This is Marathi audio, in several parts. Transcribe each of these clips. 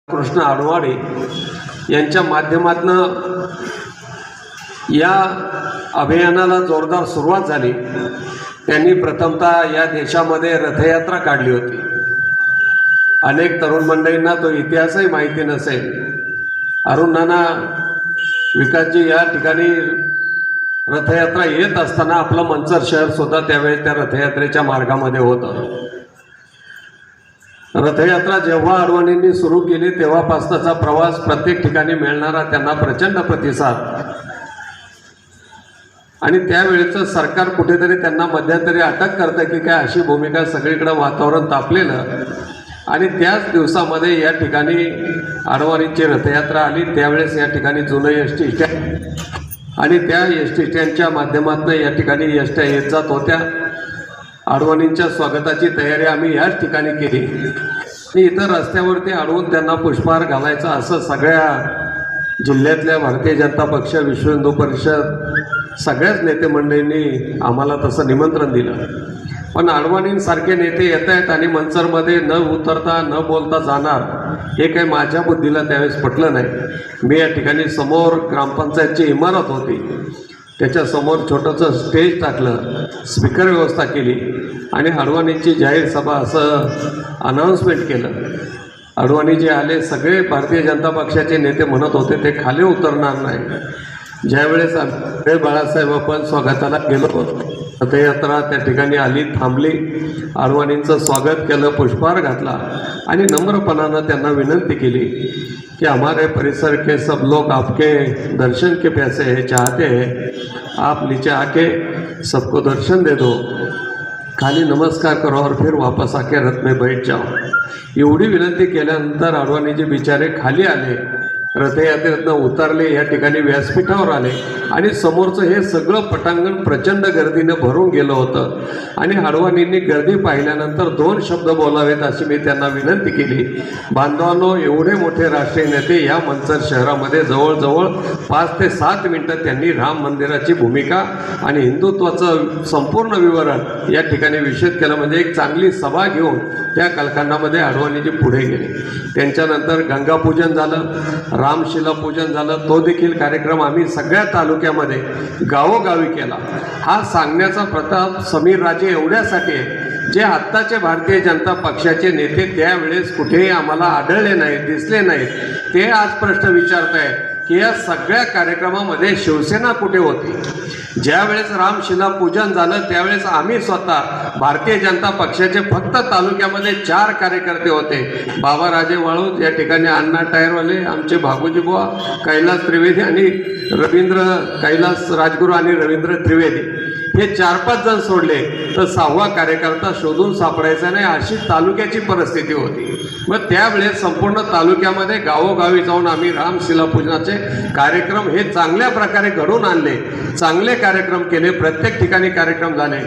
कृष्ण आडवाडे यांच्या माध्यमातून या अभियानाला जोरदार सुरुवात झाली। त्यांनी प्रथमतः या देशामध्ये रथयात्रा काढली होती। अनेक तरुण मंडळींना तो इतिहासही माहिती नसेल। अरुण नाना विकासजी या ठिकाणी रथयात्रा येत असताना आपलं मंचर शहर सुद्धा त्यावेळेस त्या रथयात्रेच्या मार्गामध्ये होतं। रथयात्रा जेव्हा अडवाणींनी सुरू केली तेव्हापासूनचा प्रवास प्रत्येक ठिकाणी मिळणारा त्यांना प्रचंड प्रतिसाद आणि त्यावेळेचं सरकार कुठेतरी त्यांना मध्यंतरी अटक करतं की काय अशी भूमिका सगळीकडे वातावरण तापलेलं। आणि त्याच दिवसामध्ये या ठिकाणी अडवाणींची रथयात्रा आली। त्यावेळेस या ठिकाणी जुनं एसटी स्टँड आणि त्या एसटी स्टँडच्या माध्यमातून या ठिकाणी एसट्या येत जात होत्या। अडवाणींच्या स्वागताची तयारी आम्ही याच ठिकाणी केली। इतर रस्त्यावरती अडवून त्यांना पुष्पहार घालायचा असं सगळ्या जिल्ह्यातल्या भारतीय जनता पक्ष, विश्व हिंदू परिषद सगळ्याच नेते मंडळींनी आम्हाला तसं निमंत्रण दिलं। पण अडवाणींसारखे नेते येत आहेत आणि मंचरमध्ये न उतरता न बोलता जाणार हे काही माझ्या बुद्धीला त्यावेळेस पटलं नाही। मी या ठिकाणी समोर ग्रामपंचायतची इमारत होती, त्याच्यासमोर छोटंसं स्टेज टाकलं, स्पीकर व्यवस्था केली आणि अडवाणींची जाहीर सभा असं अनाऊन्समेंट केलं। अडवाणी जे आले सगळे भारतीय जनता पक्षाचे नेते म्हणत होते ते खाली उतरणार नाही। ज्यावेळेस बाळासाहेब आपण स्वागताला गेलो, रथयात्रा त्या ठिकाणी आली, थांबली, अडवाणींचं स्वागत केलं, पुष्पहार घातला आणि नम्रपणानं त्यांना विनंती केली कि हमारे परिसर के सब लोग आपके दर्शन के प्यासे हैं, चाहते हैं, आप नीचे आके सबको दर्शन दे दो, खाली नमस्कार करो और फिर वापस आके रथ में बैठ जाओ। एवढी विनंती केल्यानंतर अडवाणीजी बिचारे खाली आले, रथयात्रेतनं उतरले, या ठिकाणी व्यासपीठावर आले आणि समोरचं हे सगळं पटांगण प्रचंड गर्दीनं भरून गेलं होतं। आणि अडवाणींनी गर्दी पाहिल्यानंतर दोन शब्द बोलावेत अशी मी त्यांना विनंती केली। बांधवांनो, एवढे मोठे राष्ट्रीय नेते या मंचर शहरामध्ये जवळजवळ 5 ते 7 मिनिटं त्यांनी राम मंदिराची भूमिका आणि हिंदुत्वाचं संपूर्ण विवरण या ठिकाणी विशद केलं। म्हणजे एक चांगली सभा घेऊन त्या कालखंडामध्ये अडवाणीजी पुढे गेले। त्यांच्यानंतर गंगापूजन झालं, रामशिला पूजन झालं, तो देखील कार्यक्रम आम्ही सगळ्या तालुक्यामध्ये गावोगावी केला। हा सांगण्याचा प्रताप समीर राजे एवढ्यासाठी आहे, जे आत्ताचे भारतीय जनता पक्षाचे नेते त्यावेळेस कुठेही आम्हाला आढळले नाहीत, दिसले नाहीत, ते आज प्रश्न विचारत आहेत की या सगळ्या कार्यक्रमामध्ये शिवसेना कुठे होती। ज्यावेळेस रामशिला पूजन झालं त्यावेळेस आम्ही स्वतः भारतीय जनता पक्षाचे फक्त तालुक्यामध्ये 4 कार्यकर्ते होते। बाबाराजे वाळूज या ठिकाणी, अण्णा टायरवाले, आमचे भागोजी बुवा, कैलास त्रिवेदी आणि कैलास राजगुरू आणि रवींद्र त्रिवेदी, हे 4-5 जण सोडले तर 6वा कार्यकर्ता शोधून सापडायचा नाही, अशी तालुक्याची परिस्थिती होती। मग त्यावेळेस संपूर्ण तालुक्यामध्ये गावोगावी जाऊन आम्ही रामशिला पूजनाचे कार्यक्रम हे चांगल्या प्रकारे घडवून आणले, चांगले कार्यक्रम केले, प्रत्येक ठिकाणी कार्यक्रम झाले,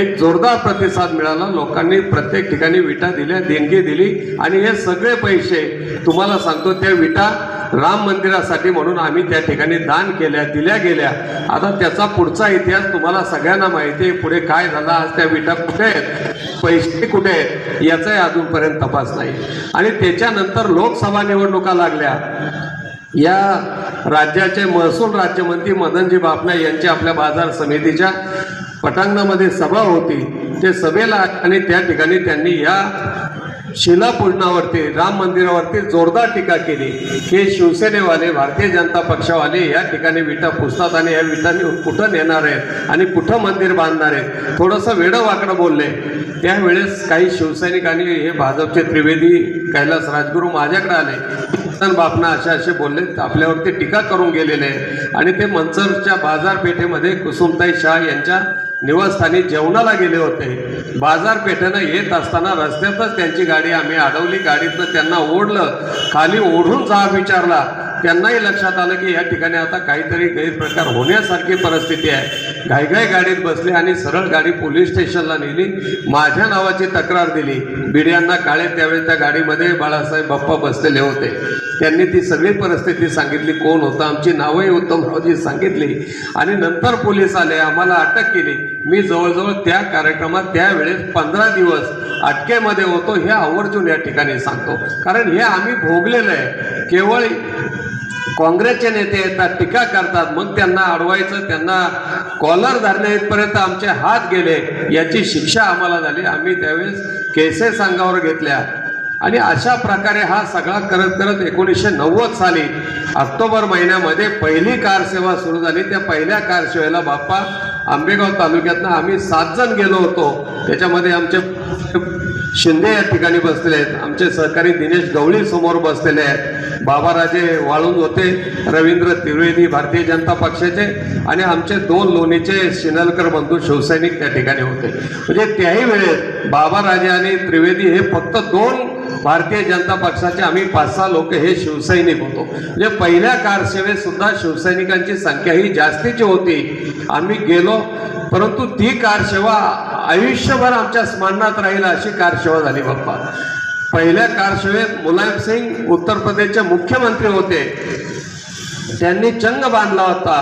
एक जोरदार प्रतिसाद मिळाला। लोकांनी प्रत्येक ठिकाणी विटा दिल्या, देणगी दिली आणि हे सगळे पैसे तुम्हाला सांगतो त्या विटा राम मंदिरासाठी म्हणून आम्ही त्या ठिकाणी दान केल्या, दिल्या गेल्या। आता त्याचा पुढचा इतिहास तुम्हाला सगळ्यांना माहिती आहे, पुढे काय झाला, आज त्या विटा कुठे आहेत, पैसे कुठे आहेत, याचाही अजूनपर्यंत तपास नाही। आणि त्याच्यानंतर लोकसभा निवडणुका लागल्या। या राज्याचे महसूल राज्यमंत्री मदनजी बापना यांची आपल्या बाजार समितीच्या पटांगणामध्ये सभा होती। ते सभेला आणि त्या ठिकाणी त्यांनी या शिलापूजनावरती, राम मंदिरावरती जोरदार टीका केली की शिवसेनेवाले, भारतीय जनता पक्षावाले या ठिकाणी विटा पुजतात आणि या विटांनी कुठं नेणार आहेत आणि कुठं मंदिर बांधणार आहेत, थोडंसं वेडं वाकडं बोलले। त्यावेळेस काही शिवसैनिकांनी, हे भाजपचे त्रिवेदी, कैलास राजगुरू माझ्याकडे आले, बापना असे बोलले, आपल्यावरती टीका करून गेलेले आणि ते मंचरच्या बाजारपेठेमध्ये कुसुमताई शाह यांच्या निवासस्थानी जेवणाला गेले होते। बाजारपेठेनं येत असताना रस्त्यातच त्यांची गाडी आम्ही अडवली, गाडीतनं त्यांना ओढलं, खाली ओढून जाब विचारला। त्यांनाही लक्षात आलं की या ठिकाणी आता काहीतरी गैरप्रकार होण्यासारखी परिस्थिती आहे। घाईघाई गाडीत बसले आणि सरळ गाडी पोलीस स्टेशनला नेली. माझ्या नावाची तक्रार दिली. बिड्यांना काळे त्यावेळी त्या गाडीमध्ये बाळासाहेब बाप्पा बसलेले होते. त्यांनी ती सगळी परिस्थिती सांगितली, कोण होतं, आमची नावही उत्तमरावजी सांगितली आणि नंतर पोलीस आले, आम्हाला अटक केली. मी जवळजवळ त्या कार्यक्रमात त्यावेळेस 15 दिवस अटकेमध्ये होतो. हे आवर्जून या ठिकाणी सांगतो, कारण हे आम्ही भोगलेलं आहे. केवळ काँग्रेसचे नेते येतात, टीका करतात, मग त्यांना अडवायचं, त्यांना कॉलर धरणे इथपर्यंत आमचे हात गेले, याची शिक्षा आम्हाला झाली. आम्ही त्यावेळेस केसेस अंगावर घेतल्या आणि अशा प्रकारे हा सगळा करत करत 1990 साली ऑक्टोबर महिन्यामध्ये पहिली कार सेवा सुरू झाली. त्या पहिल्या कार सेवेला बाप्पा आंबेगाव तालुक्यातनं आम्ही 7 जण गेलो होतो. त्याच्यामध्ये आमचे शिंदे या ठिकाणी बसलेले आहेत, आमचे सहकारी दिनेश गवळी समोर बसलेले आहेत, बाबाराजे वाळुंज होते, रवींद्र त्रिवेदी भारतीय जनता पक्षाचे आणि आमचे 2 लोणीचे शिनलकर बंधू शिवसैनिक त्या ठिकाणी होते. म्हणजे त्याही वेळेत बाबाराजे आणि त्रिवेदी हे फक्त 2 भारतीय जनता पक्षाचे, आम्ही 5-6 लोक हे शिवसैनिक होतो. म्हणजे पहिल्या कार सेवेत सुद्धा शिवसैनिकांची संख्या ही जास्तीची होती. आम्ही गेलो, परंतु ती कार सेवा आयुष्यभर आमच्या स्मरणात राहील अशी कार सेवा झाली बाप्पा. पहिल्या कार सेवेत मुलायम सिंग उत्तर प्रदेशचे मुख्यमंत्री होते. त्यांनी चंग बांधला होता.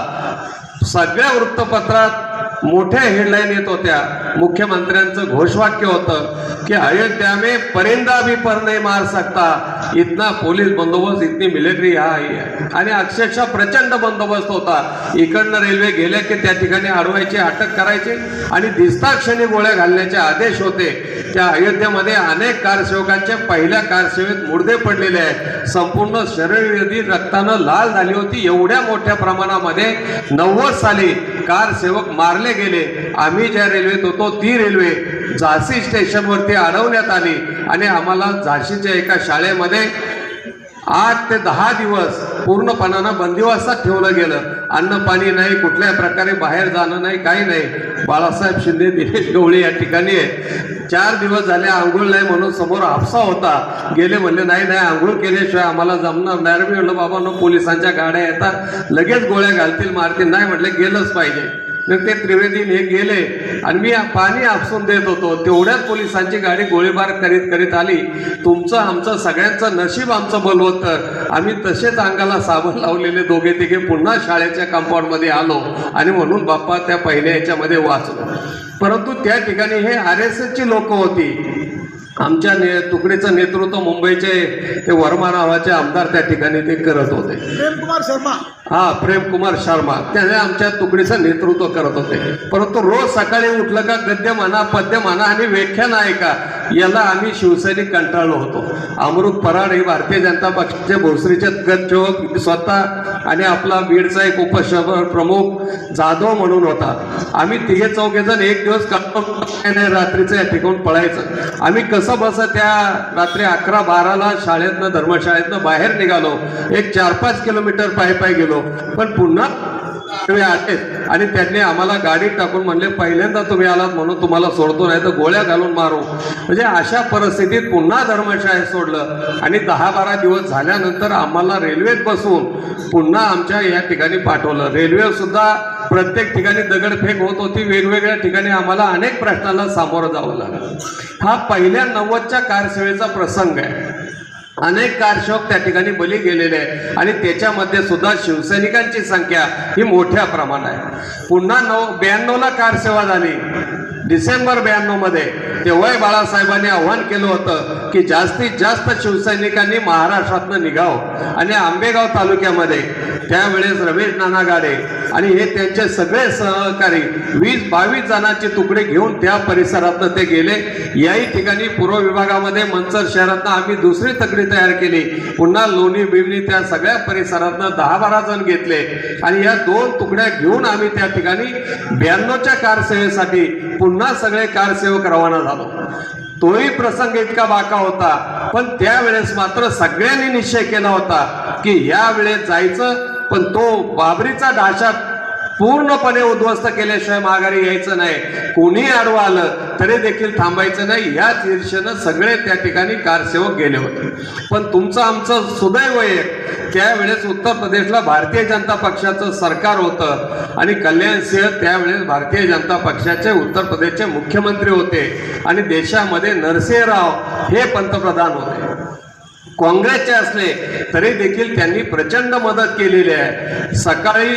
सगळ्या वृत्तपत्रात मोठ्या हेडलाईन येत होत्या. मुख्यमंत्र्यांचं घोषवाक्य होतं कि अयोध्या में परिंदा भी पर नहीं मार सकता, इतना पोलीस बंदोबस्त, इतनी मिलिटरी यहाँ आई है. आणि अक्षरशः प्रचंड बंदोबस्त होता. इकडनं रेल्वे गेल्या की त्या ठिकाणी अडवायचे, अटक करायचे आणि दिसता क्षणी गोळ्या घालण्याचे आदेश होते. त्या अयोध्येमध्ये अनेक कारसेवकांच्या पहिल्या कारसेवेत मुर्दे पडलेले आहेत. संपूर्ण शरीरविधी रक्तानं लाल झाली होती. एवढ्या मोठ्या प्रमाणामध्ये 90 साली कारसेवक मारले गेले. आम्ही ज्या रेल्वेत होतो ती रेल्वे झाशी स्टेशनवरती अडवण्यात आली आणि आम्हाला झाशीच्या एका शाळेमध्ये 8 ते 10 दिवस पूर्णपणानं बंदिवासात ठेवलं गेलं. अन्न पाणी नाही, कुठल्याही प्रकारे बाहेर जाणं नाही, काही नाही. बाळासाहेब शिंदे, दिनेश गवळी या ठिकाणी आहे. 4 दिवस झाले आंघोळ नाही म्हणून समोर हापसा होता. गेले, म्हणले नाही आंघोळ केल्याशिवाय आम्हाला जमणार नाही. मी म्हणलं बाबा न, पोलिसांच्या गाड्या येतात, लगेच गोळ्या घालतील, मारतील. नाही म्हटले, गेलंच पाहिजे. मग ते त्रिवेदी हे गेले आणि मी पाणी आपसून देत होतो. तेवढ्याच पोलिसांची गाडी गोळीबार करीत करीत आली. तुमचं आमचं सगळ्यांचं नशीब आमचं बलवतं. आम्ही तसेच अंगाला साबण लावलेले दोघे तिघे पुन्हा शाळेच्या कंपाऊंडमध्ये आलो आणि म्हणून बाप्पा त्या पहिल्या याच्यामध्ये वाचलो. परंतु त्या ठिकाणी हे RSSची लोक होती. आमच्या तुकडीचं नेतृत्व मुंबईचे ते वर्मा नावाचे आमदार त्या ठिकाणी ते करत होते. प्रेमकुमार शर्मा, प्रेमकुमार शर्मा त्याने आमच्या तुकडीचं नेतृत्व करत होते. परंतु रोज सकाळी उठलं का गद्य म्हणा, पद्य म्हणा आणि व्याख्यान ऐका, याला आम्ही शिवसैनिक कंटाळलो होतो. अमृत पराड हे भारतीय जनता पक्षाचे भोसरीचे गतसेवक स्वतः आणि आपला बीडचा एक उपशहर प्रमुख जाधव म्हणून होता. आम्ही 3-4 जण एक दिवस रात्रीचं या ठिकाण पळायचं. आम्ही कसं बस त्या रात्री 11-12ला शाळेतनं, धर्मशाळेतनं बाहेर निघालो. एक 4-5 किलोमीटर पायी गेलो. पण पुन्हा आले आणि त्यांनी आम्हाला गाडीत टाकून म्हणले, पहिल्यांदा तुम्ही आलात म्हणून तुम्हाला सोडतो, नाही तर गोळ्या घालून मारू. म्हणजे अशा परिस्थितीत पुन्हा धर्मशाळेत सोडलं आणि 10-12 दिवस झाल्यानंतर आम्हाला रेल्वेत बसून पुन्हा आमच्या या ठिकाणी पाठवलं. रेल्वे सुद्धा प्रत्येक ठिकाणी दगडफेक होत होती. वेगवेगळ्या ठिकाणी आम्हाला अनेक प्रश्नांना सामोरं जावं लागलं. हा पहिल्या 90च्या कारसेवेचा प्रसंग आहे. अनेक कारसेवक त्या ठिकाणी बली गेलेले आहेत आणि त्याच्यामध्ये सुद्धा शिवसैनिकांची संख्या ही मोठ्या प्रमाणात आहे. पुन्हा 92ला कारसेवा झाली. डिसेंबर 92 मध्ये तेव्हाही बाळासाहेबांनी आव्हान केलं होतं की जास्तीत जास्त शिवसैनिकांनी महाराष्ट्रातनं निघावं आणि आंबेगाव तालुक्यामध्ये त्यावेळेस रमेश नाना गाडे आणि हे त्यांचे सगळे सहकारी 20-22 जणांचे तुकडे घेऊन त्या परिसरातनं ते गेले. याही ठिकाणी पूर्व विभागामध्ये मंचर शहरातनं आम्ही दुसरी तगडी तयार केली. पुन्हा लोणी बिवणी त्या सगळ्या परिसरातनं 10-12 जण घेतले आणि या 2 तुकड्या घेऊन आम्ही त्या ठिकाणी 92च्या कारसेवेसाठी पुन्हा सगळे कारसेवक रवाना झालो. तोही प्रसंग इतका बाका होता, पण त्यावेळेस मात्र सगळ्यांनी निश्चय केला होता की या वेळेस जायचं, पण तो बाबरीचा ढाचा पूर्णपणे उद्ध्वस्त केल्याशिवाय माघारी यायचं नाही. कोणीही आडवं आलं तरी देखील थांबायचं नाही. याच ईर्षेनं सगळे त्या ठिकाणी कारसेवक गेले होते. पण तुमचं आमचं सुदैव आहे त्यावेळेस उत्तर प्रदेशला भारतीय जनता पक्षाचं सरकार होतं आणि कल्याण सिंह त्यावेळेस भारतीय जनता पक्षाचे उत्तर प्रदेशचे मुख्यमंत्री होते आणि देशामध्ये नरसिंह राव हे पंतप्रधान होते. काँग्रेसचे असले तरी देखील त्यांनी प्रचंड मदत केलेली आहे. सकाळी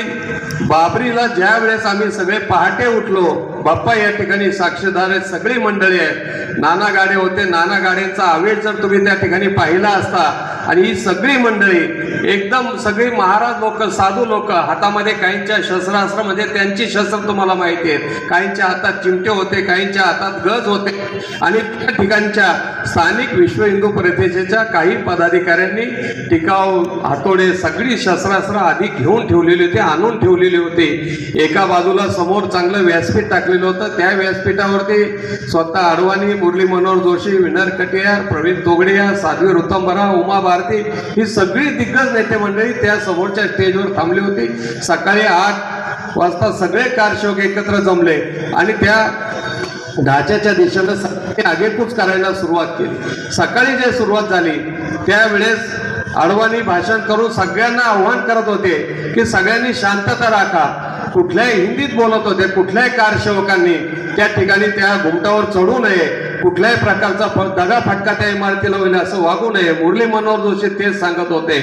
बाबरीला ज्या वेळेस आम्ही सगळे पहाटे उठलो, बाप्पा या ठिकाणी साक्षीदार आहेत, सगळी मंडळी आहेत, नाना गाडे होते, नाना गाडेंचा आवेश जर तुम्ही त्या ठिकाणी पाहिला असता आणि ही सगळी मंडळी एकदम सगळी महाराज लोक, साधू लोक, हातामध्ये काहींच्या शस्त्रास्त्र म्हणजे त्यांची शस्त्र तुम्हाला माहिती आहेत, काहींच्या हातात चिमटे होते, काहींच्या हातात गज होते आणि त्या ठिकाणच्या स्थानिक विश्व हिंदू परिषदेच्या काही पदाधिकाऱ्यांनी टिकाव, हातोडे, सगळी शस्त्रास्त्र आधी घेऊन ठेवलेली होती, आणून ठेवलेली होती. एका बाजूला समोर चांगलं व्यासपीठ टाकलेलं होतं. त्या व्यासपीठावरती स्वतः अडवाणी, मुरली मनोहर जोशी, विनर कटियार, प्रवीण तोगडिया, साध्वी ऋतंभरा, उमा भारती ही सगळी दिग्गज नेते मंडळी त्या समोरच्या स्टेजवर थांबली होती. सकाळी 8 वाजता सगळे कारसेवक एकत्र जमले आणि त्या ढाच्याच्या दिशेनं सगळी आगेकूच करायला सुरुवात केली. सकाळी जे सुरुवात झाली त्यावेळेस अडवाणी भाषण करून सगळ्यांना आव्हान करत होते की सगळ्यांनी शांतता राखा. कुठल्याही हिंदीत बोलत होते, कुठल्याही कारसेवकांनी त्या ठिकाणी त्या घुमटावर चढू नये, कुठल्याही प्रकारचा दगाफटका त्या इमारतीला होईल असं वागू नये. मुरली मनोहर जोशी तेच सांगत होते.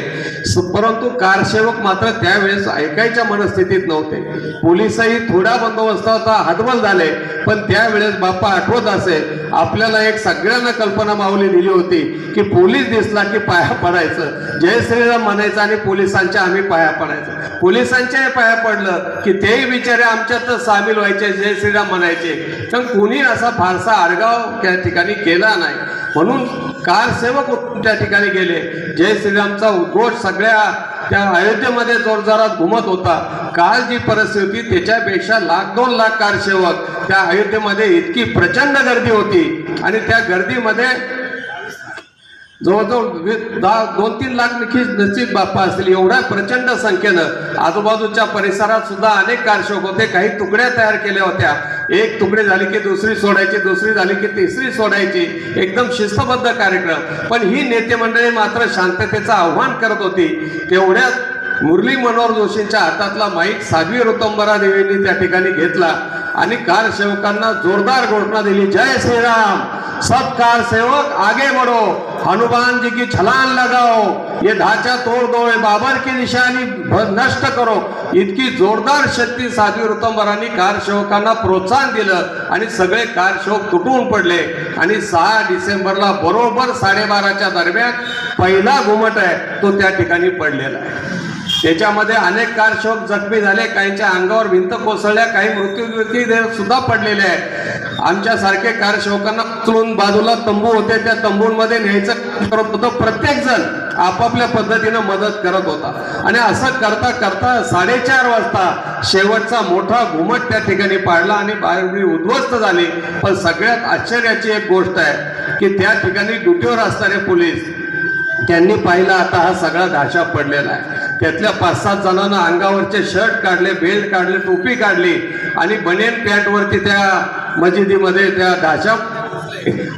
परंतु कारसेवक मात्र त्यावेळेस ऐकायच्या मनस्थितीत नव्हते. पोलिसही थोडा बंदोबस्ताचा हतबल झाले, पण त्यावेळेस बाप्पा आठवत असेल आपल्याला एक सगळ्यांना कल्पना माऊली दिली होती की पोलीस दिसला की पाया पडायचं, जय श्रीराम म्हणायचं आणि पोलिसांच्या आम्ही पाया पडायचं. पोलिसांच्याही पाया पडलं की तेही बिचारे आमच्यातच सामील व्हायचे, जय श्रीराम म्हणायचे. पण कोणी असा फारसा आडगाव त्या ठिकाणी केला नाही. म्हणून कारसेवक त्या ठिकाणी गेले. जय श्रीरामचा उद्घोष सगळ्या त्या अयोध्येमध्ये जोरजोरात घुमत होता. काल जी परिस्थिती होती त्याच्यापेक्षा 1,00,000-2 लाख कारसेवक त्या अयोध्येमध्ये इतकी प्रचंड गर्दी होती आणि त्या गर्दीमध्ये जवळजवळ 2-3 लाख निश्चित बाप्पा असतील. एवढ्या प्रचंड संख्येनं आजूबाजूच्या परिसरात सुद्धा अनेक कारसेवक होते. काही तुकड्या तयार केल्या होत्या. एक तुकडी झाली की दुसरी सोडायची, दुसरी झाली की तिसरी सोडायची, एकदम शिस्तबद्ध कार्यक्रम. पण ही नेते मंडळी मात्र शांततेचं आव्हान करत होती. तेवढ्यात मुरली मनोहर जोशींच्या हातातला माईक साध्वी ऋतंभरा देवींनी त्या ठिकाणी घेतला आणि कारसेवकांना जोरदार घोषणा दिली, जय श्रीराम, सब कारसेवक आगे बढ़ो, हनुमान जी की छलांग लगाओ, ये ढांचा तोड़ दो, ये बाबर की निशानी नष्ट करो. इतकी जोरदार शक्ती साध्वी ऋतंभरांनी कारसेवकांना प्रोत्साहन दिलं आणि सगळे कारसेवक तुटून पडले आणि 6 डिसेंबरला बरोबर 12:30च्या दरम्यान पहिला घुमट आहे तो त्या ठिकाणी पडलेला आहे. त्याच्यामध्ये अनेक कारसेवक जखमी झाले, काहींच्या अंगावर भिंत कोसळल्या, काही मृत्यूमुखी सुद्धा पडलेले आहेत. आमच्यासारखे कारसेवकांना उचलून बाजूला तंबू होते, त्या तंबूंमध्ये न्यायचं करत होतं. प्रत्येक जण आपापल्या पद्धतीनं मदत करत होता आणि असं करता करता 4:30 वाजता शेवटचा मोठा घुमट त्या ठिकाणी पाडला आणि बाहेर उद्ध्वस्त झाली. पण सगळ्यात आश्चर्याची एक गोष्ट आहे की त्या ठिकाणी ड्युटीवर असणारे पोलीस त्यांनी पाहिला आता हा सगळा ढाचा पडलेला आहे. त्यातल्या 5-7 जणांना अंगावरचे शर्ट काढले, बेल्ट काढले, टोपी काढली आणि बनियन पॅन्ट वरती त्या मस्जिदीमध्ये त्या ढाचा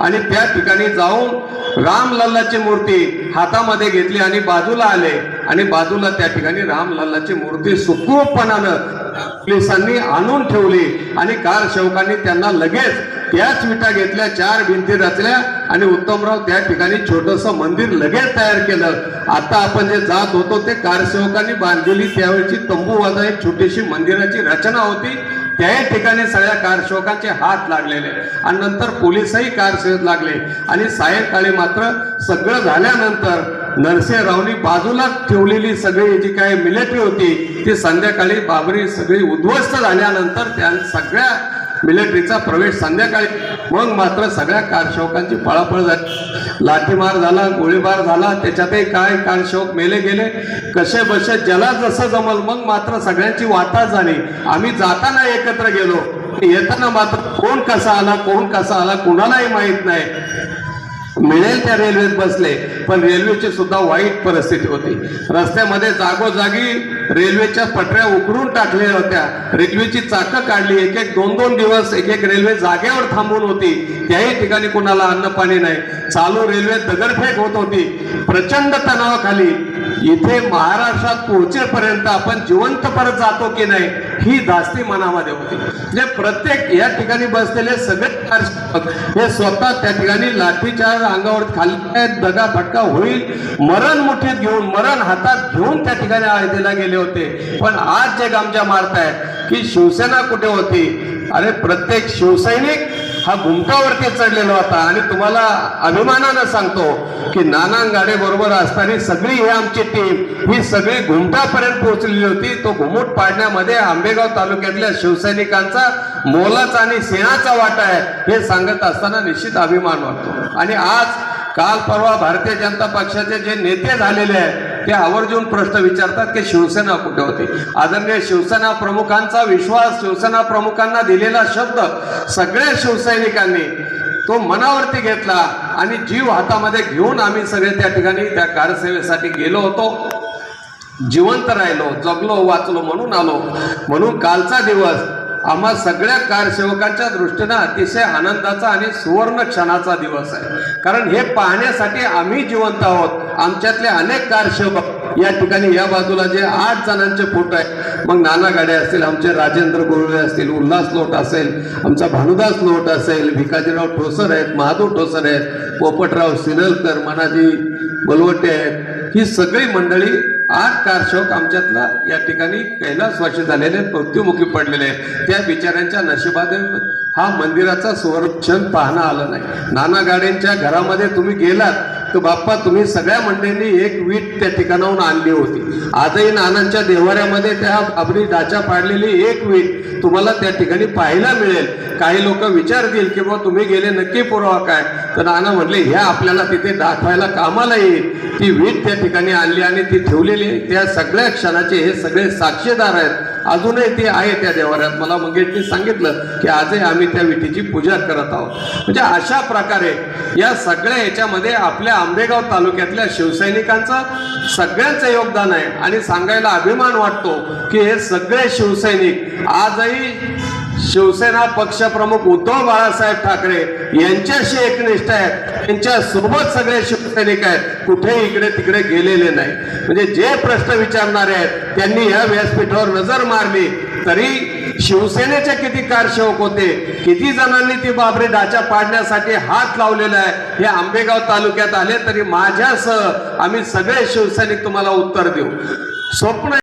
आणि त्या ठिकाणी जाऊन रामलल्लाची मूर्ती हातामध्ये घेतली आणि बाजूला आले आणि बाजूला त्या ठिकाणी रामलल्लाची मूर्ती सुखरूपपणानं पोलिसांनी आणून ठेवली आणि कारसेवकांनी त्यांना लगेच त्याच विटा घेतल्या, 4 भिंती रचल्या आणि उत्तमराव त्या ठिकाणी छोटंसं मंदिर लगेच तयार केलं. आता आपण जे जात होतो ते कारसेवकांनी बांधलेली त्यावेळची तंबूवाजा एक छोटीशी मंदिराची रचना होती. त्याही ठिकाणी सगळ्या कारसेवकांचे हात लागलेले आणि नंतर पोलीसही कारसेवक लागले आणि सायंकाळी मात्र सगळं झाल्यानंतर नरसिंहरावनी बाजूला ठेवलेली सगळी जी काही मिलिटरी होती ती संध्याकाळी बाबरी सगळी उद्ध्वस्त झाल्यानंतर त्या सगळ्या मिलिटरीचा प्रवेश संध्याकाळी. मग मात्र सगळ्या कारसेवकांची पळापळ झाली, लाठीमार झाला, गोळीबार झाला. त्याच्यातही काय कारसेवक मेले गेले कसे बसे, ज्याला जसं जमल. मग मात्र सगळ्यांची वाटाच झाली. आम्ही जाताना एकत्र गेलो, येताना मात्र कोण कसा आला कोण कसा आला कुणालाही माहित नाही. मिळेल त्या रेल्वेत बसले, पण रेल्वेची सुद्धा वाईट परिस्थिती होती. रस्त्यामध्ये जागोजागी रेल्वेच्या पटऱ्या उकरून टाकल्या होत्या, रेल्वेची चाकं काढली. 1-2 दिवस एक रेल्वे जागेवर थांबून होती. त्याही ठिकाणी कुणाला अन्न पाणी नाही. चालू रेल्वे दगडफेक होत होती. प्रचंड तणावाखाली इथे महाराष्ट्रात पोहोचेपर्यंत आपण जिवंत परत जातो की नाही ही धास्ती मनामध्ये होती. म्हणजे प्रत्येक या ठिकाणी बसलेले सगळे कारसेवक हे स्वतः त्या ठिकाणी लाठीच्या अंगावर खाली दगा फटका होईल मरण मुठीत घेऊन मरण हातात घेऊन त्या ठिकाणी आळंदीला गेले होते. पण आज जे गामजा मारतायत की शिवसेना कुठे होती. अरे प्रत्येक शिवसैनिक हा घुमटावरती चढलेला होता. आणि तुम्हाला अभिमानानं सांगतो की नाना गाडे बरोबर असताना सगळी ही आमची टीम ही सगळी घुमटापर्यंत पोहोचलेली होती. तो घुमूट पाडण्यामध्ये आंबेगाव तालुक्यातल्या शिवसैनिकांचा मोलाचा आणि सेनाचा वाटा आहे हे सांगत असताना निश्चित अभिमान वाटतो. आणि आज काल परवा भारतीय जनता पक्षाचे जे नेते झालेले आहेत ते आवर्जून प्रश्न विचारतात की शिवसेना कुठे होती. आदरणीय शिवसेना प्रमुखांचा विश्वास शिवसेना प्रमुखांना दिलेला शब्द सगळ्या शिवसैनिकांनी तो मनावरती घेतला आणि जीव हातामध्ये घेऊन आम्ही सगळे त्या ठिकाणी त्या कारसेवेसाठी गेलो होतो. जिवंत राहिलो जगलो वाचलो म्हणून आलो. म्हणून कालचा दिवस आम्हा सगळ्या कारसेवकांच्या दृष्टीनं अतिशय आनंदाचा आणि सुवर्ण क्षणाचा दिवस आहे. कारण हे पाहण्यासाठी आम्ही जिवंत आहोत. आमच्यातले अनेक कारसेवक या ठिकाणी या बाजूला जे 8 जणांचे फोटो आहेत मग नाना गाडे असतील आमचे राजेंद्र गोळवे असतील उल्हास लोट असेल आमचा भानुदास लोट असेल भिकाजीराव ठोसर आहेत महादेव ठोसर आहेत पोपटराव सिनलकर मनाजी बलवटे आहेत. ही सगळी मंडळी 8 कारसेवक आमच्यातला या ठिकाणी कैलासवासी झालेले मृत्युमुखी पडलेले आहेत. त्या बिचाऱ्यांच्या नशिबाने हा मंदिराचा सुवर्णक्षण पाहणं आलं नाही. नाना गाडेंच्या घरामध्ये तुम्ही गेलात तर बाप्पा तुम्ही सगळ्या मंडळींनी एक वीट त्या ठिकाणाहून आणली होती. आजही नानांच्या देव्हाऱ्यामध्ये त्या आपली डाचा पाडलेली एक वीट तुम्हाला त्या ठिकाणी पाहायला मिळेल. काही लोक विचारतील की बाबा तुम्ही गेले नक्की पुरावा काय. तर नाना म्हटले ह्या आपल्याला तिथे दाखवायला कामाला येईल. ती वीट त्या ठिकाणी आणली आणि ती ठेवलेली त्या सगळ्या क्षणाचे हे सगळे साक्षीदार आहेत. अजूनही ती आहे त्या देवाऱ्यात. मला मंगेशनी सांगितलं की आजही आम्ही त्या विठीची पूजा करत आहोत. म्हणजे अशा प्रकारे या सगळ्या याच्यामध्ये आपल्या आंबेगाव तालुक्यातल्या शिवसैनिकांचं सगळ्यांचं योगदान आहे. आणि सांगायला अभिमान वाटतो की हे सगळे शिवसैनिक आजही शिवसेना पक्षप्रमुख उद्धव बाळासाहेब ठाकरे यांच्याशी एकनिष्ठ आहेत. त्यांच्या सोबत सगळे शिवसैनिक आहेत. कुठेही इकडे तिकडे गेलेले नाही. म्हणजे जे प्रश्न विचारणारे आहेत त्यांनी या व्यासपीठावर नजर मारली तरी शिवसेनेचे किती कारसेवक होते किती जणांनी ती बाबरी डाचा पाडण्यासाठी हात लावलेला आहे हे आंबेगाव तालुक्यात आले तरी माझ्यासह आम्ही सगळे शिवसैनिक तुम्हाला उत्तर देऊ. स्वप्न